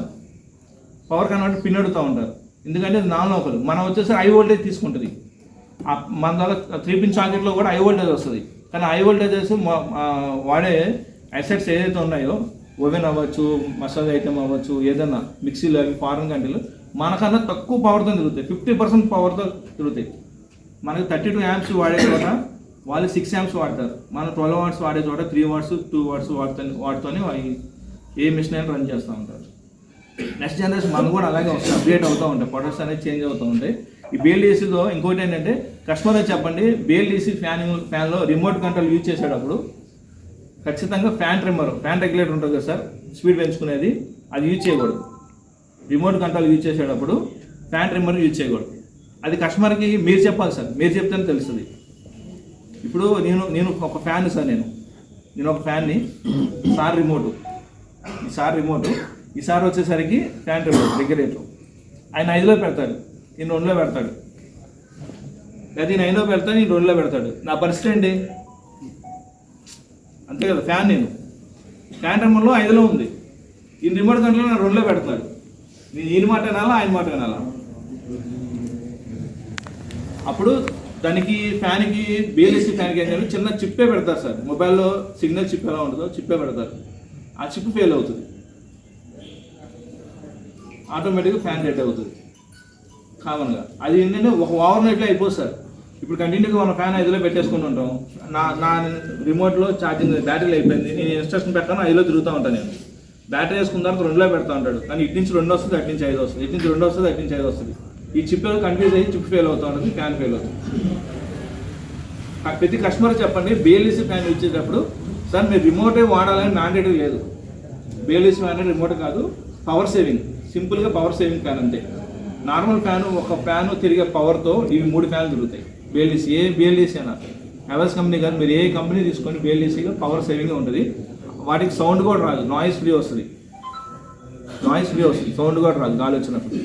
పవర్ కన్వర్టెడ్ పిన్ అడుగుతూ ఉంటారు, ఎందుకంటే నాన్ లోకల్. మనం వచ్చేసరికి హై వోల్టేజ్ తీసుకుంటుంది. మన దగ్గర 3 pin సాకెట్లో కూడా హై వోల్టేజ్ వస్తుంది. కానీ హై వోల్టేజెస్ వాడే అసెట్స్ ఏదైతే ఉన్నాయో, ఓవెన్ అవ్వచ్చు, మసాలా ఐటమ్ అవ్వచ్చు, ఏదైనా మిక్సీలు అవి ఫారిన్ కంట్రీలు మనకన్నా తక్కువ పవర్తో తిరుగుతాయి, 50% పవర్తో తిరుగుతాయి. మనకి 32 amps వాడే చోట వాళ్ళు 6 amps వాడతారు. మనం 12 watts వాడే చోట 3 watts 2 watts వాటితోనే ఏ మిషన్ అయినా రన్ చేస్తూ ఉంటారు. నెక్స్ట్ జనరేషన్ మనం కూడా అలాగే వస్తాయి, అప్డేట్ అవుతూ ఉంటాయి, ప్రొడక్ట్స్ అనేది చేంజ్ అవుతూ ఉంటాయి. ఈ బిఎల్డిసిలో ఇంకోటి ఏంటంటే, కస్టమర్ చెప్పండి, బిఎల్డిసి ఫ్యాన్లో రిమోట్ కంట్రోల్ యూజ్ చేసేటప్పుడు ఖచ్చితంగా ఫ్యాన్ రెగ్యులేటర్ ఉంటుంది కదా సార్, స్పీడ్ పెంచుకునేది, అది యూజ్ చేయకూడదు. రిమోట్ కంట్రోల్ యూజ్ చేసేటప్పుడు ఫ్యాన్ ట్రిమ్మర్ యూజ్ చేయకూడదు. అది కస్టమర్కి మీరు చెప్పాలి సార్, మీరు చెప్తేనే తెలుస్తుంది. ఇప్పుడు నేను ఒక ఫ్యాన్ సార్, నేను ఒక ఫ్యాన్ని, సార్ రిమోటు, ఈసారి వచ్చేసరికి ఫ్యాన్ ట్రిమ్మర్ రెగ్యులేటర్ ఆయన 5లో పెడతాడు, ఈయన 2లో పెడతాడు, లేదా ఈయన 5లో పెడతాడు, ఈయన 2లో పెడతాడు. నా పరిస్థితి ఏంటి? అంతే కదా, ఫ్యాన్ ట్రిమ్మర్లో 5లో ఉంది, ఈయన రిమోట్ కంట్రోల్ నా 2లో పెడతాడు. నేను ఈయన మాట వినాలా, ఆయన మాట వినాలా? అప్పుడు దానికి ఫ్యాన్కి బిఎల్డిసి ఫ్యాన్కి ఏంటంటే చిన్న చిప్పే పెడతారు సార్. మొబైల్లో సిగ్నల్ చిప్ ఎలా ఉంటుందో చిప్పే పెడతారు. ఆ చిప్ ఫెయిల్ అవుతుంది, ఆటోమేటిక్గా ఫ్యాన్ రెడ్ అవుతుంది కామన్గా. అది ఏంటంటే ఒక ఓవర్ నైట్లో అయిపోతుంది సార్. ఇప్పుడు కంటిన్యూగా మన ఫ్యాన్ 5లో పెట్టేసుకుని ఉంటాం. నా రిమోట్లో ఛార్జింగ్ బ్యాటరీలు అయిపోయింది, నేను ఇన్స్ట్రక్షన్ పెట్టాను 5లో తిరుగుతూ ఉంటాను. నేను బ్యాటరీ వేసుకున్న తర్వాత 2లో పెడతా ఉంటాడు, కానీ ఇటు నుంచి 2 వస్తుంది, అటు నుంచి 5 వస్తుంది, ఇటు నుంచి 2 వస్తుంది, అటు నుంచి 5 వస్తుంది. ఈ చిప్ కన్ఫ్యూజ్ అయ్యి చిప్ ఫెయిల్ అవుతూ ఉంటుంది, ఫ్యాన్ ఫెయిల్ అవుతుంది. ప్రతి కస్టమర్ చెప్పండి, బిఎల్డిసి ఫ్యాన్ యూజ్ చేసేటప్పుడు సార్ మీరు రిమోటే వాడాలని మ్యాండేటరీ లేదు. బిఎల్డిసి ఫ్యాన్ అంటే రిమోట్ కాదు, పవర్ సేవింగ్, సింపుల్గా పవర్ సేవింగ్ ఫ్యాన్ అంతే. నార్మల్ ఫ్యాను, ఒక ఫ్యాను తిరిగే పవర్తో ఇవి 3 ఫ్యాన్లు తిరుగుతాయి. బిఎల్డిసి ఏ బిఎల్డిసి అయినా హ్యావెల్స్ కంపెనీ కాదు, మీరు ఏ కంపెనీ తీసుకొని బిఎల్డిసిగా పవర్ సేవింగ్గా ఉంటుంది. వాటికి సౌండ్ కూడా రాదు, నాయిస్ ఫ్రీ వస్తుంది, సౌండ్ కూడా రాదు గాలి వచ్చినప్పుడు.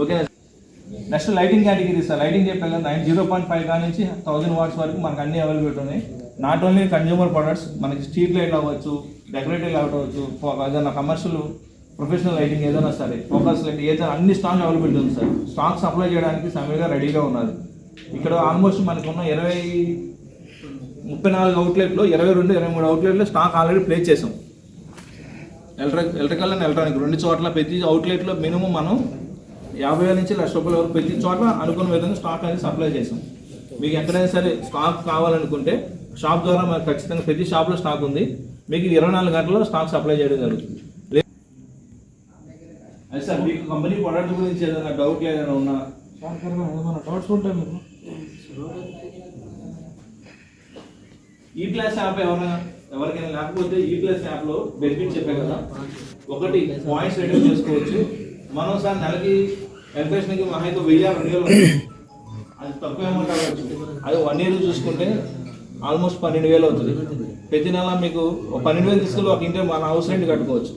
ఓకేనా? Next lighting category sir. Lighting చెప్పాను కదా, 0.5 కా నుంచి 1000 watts వరకు మనకు అన్ని అవైలబిలిటీ ఉన్నాయి. నాట్ ఓన్లీ కన్జ్యూమర్ ప్రొడక్ట్స్, మనకి స్ట్రీట్ లైట్ అవ్వచ్చు, డెకరేటివ్ లైట్ అవ్వచ్చు, ఏదైనా కమర్షియల్ ప్రొఫెషనల్ లైటింగ్ ఏదైనా సరే, ఫోకస్ లైట్ ఏదైనా అన్ని స్టాక్ అవైలబిలిటీ ఉంది సార్. స్టాక్ సప్లై చేయడానికి సమయంగా రెడీగా ఉన్నారు. ఇక్కడ ఆల్మోస్ట్ మనకున్న 34 అవుట్లెట్లో 22-23 అవుట్లెట్లో స్టాక్ ఆల్రెడీ ప్లేస్ చేసాం. ఎలక్ట్రికల్ అండ్ ఎలక్ట్రానిక్ 2 చోట్ల ప్రతి అవుట్లెట్లో మినిమం మనం 50,000 నుంచి ₹1,00,000 వరకు ప్రతి చోట్ల అనుకున్న విధంగా స్టాక్ అనేది సప్లై చేసాం. మీకు ఎక్కడైనా సరే స్టాక్ కావాలనుకుంటే షాప్ ద్వారా మనకు ఖచ్చితంగా ప్రతి షాప్లో స్టాక్ ఉంది. మీకు 24 గంటల్లో స్టాక్ సప్లై చేయడం జరుగుతుంది. అది సార్, మీకు కంపెనీ ప్రొడక్ట్ గురించి ఏదైనా డౌట్ ఏదైనా ఉన్నా ఏమైనా డౌట్స్ ఉంటాయి మీకు? ఈ క్లాస్ యాప్ ఎవరైనా ఎవరికైనా లేకపోతే ఈ ప్లస్ యాప్లో బెనిఫిట్ చెప్పే కదా, ఒకటి పాయింట్స్ రెడీమ్ చేసుకోవచ్చు. మనం సార్ నెలకి ఎలక్ట్రిషన్కి మహా అయితే 1000-2000 ఉంటుంది. అది తక్కువ అమౌంట్ అవ్వచ్చు. అది 1 year చూసుకుంటే ఆల్మోస్ట్ 12,000 అవుతుంది. ప్రతి నెల మీకు 12,000 తీసుకెళ్ళి ఒక ఇంటి మన హౌస్ రెంట్ కట్టుకోవచ్చు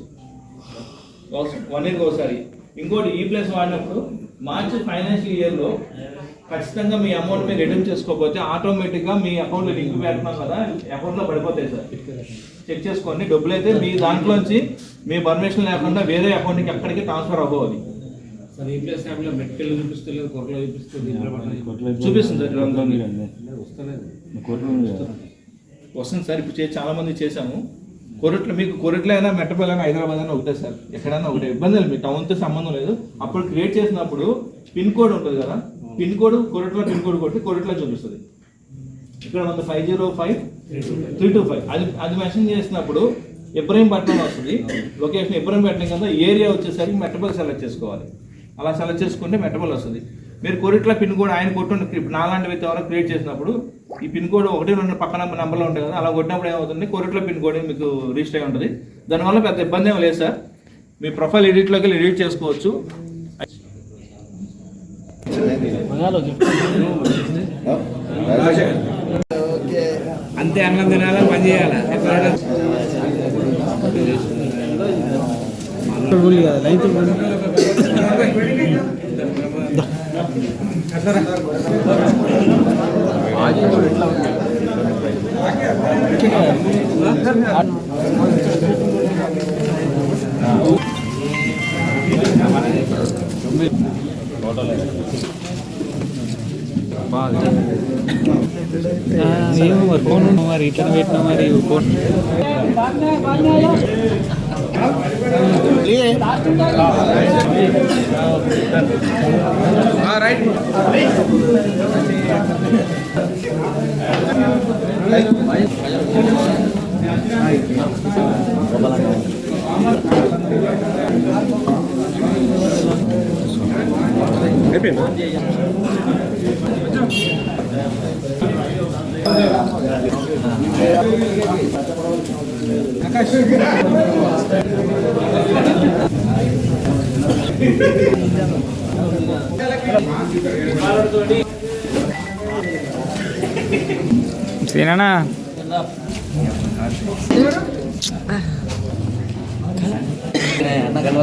1 yearకి ఒకసారి. ఇంకోటి ఈ ప్లస్ వాడినప్పుడు మార్చి ఫైనాన్షియల్ ఇయర్లో ఖచ్చితంగా మీ అమౌంట్ మీరు రిటర్న్ చేసుకోకపోతే ఆటోమేటిక్గా మీ అకౌంట్లో లింక్ పెడుతున్నాం కదా, అకౌంట్లో పడిపోతాయి సార్. చెక్ చేసుకోండి. డబ్బులు అయితే మీ దాంట్లోంచి మీ పర్మిషన్ లేకుండా వేరే అకౌంట్కి ఎక్కడికి ట్రాన్స్ఫర్ అవ్వాలి. సార్ ఈ ప్లస్ యాప్లో మెట్కెళ్ళు చూపిస్తలేదు, కొరలో చూపిస్తుంది, చూపిస్తుంది సార్. వస్తలేదు. వస్తుంది సార్. ఇప్పుడు చాలా మంది చేశాము. కొరట్లో మీకు కొరట్లో అయినా మెట్టపల్లి అయినా హైదరాబాద్ అయినా ఒకటే సార్, ఎక్కడైనా ఒకటే, ఇబ్బంది లేదు. మీ టౌన్తో సంబంధం లేదు. అప్పుడు క్రియేట్ చేసినప్పుడు పిన్ కోడ్ ఉంటుంది కదా, పిన్ కోడ్ కొరట్లో పిన్ కోడ్ కొట్టి కొరట్లో చూపిస్తుంది. ఇక్కడ మన 505-325 అది మెన్షన్ చేసినప్పుడు ఇబ్రహీంపట్నం వస్తుంది. లొకేషన్ ఇబ్రహీంపట్నం కదా, ఏరియా వచ్చేసరికి మెట్టపల్లి సెలెక్ట్ చేసుకోవాలి. అలా సెలెక్ట్ చేసుకుంటే మెట్టపల్లి వస్తుంది. మీరు కొరిట్ల పిన్ కోడ్ ఆయన కొట్టు నాలాంటి వ్యక్తి ఎవరైనా క్రియేట్ చేసినప్పుడు ఈ పిన్ కోడ్ 1-2 పక్కన నెంబర్లో ఉంటాయి కదా, అలా కొట్టినప్పుడు ఏమవుతుంది, కొరిట్ల పిన్ కోడ్ మీకు రిజిస్టర్ అయి ఉంటుంది. దానివల్ల పెద్ద ఇబ్బంది ఏమి లేదు సార్. మీ ప్రొఫైల్ ఎడిట్లోకి వెళ్ళి ఎడిట్ చేసుకోవచ్చు. అంతే అన్నం తినాలా, పని చేయాలా. మేము మరి ఫోన్ మరి ఇట్లా పెట్టినా మరి ఫోన్ రైట్. సీనా చాలా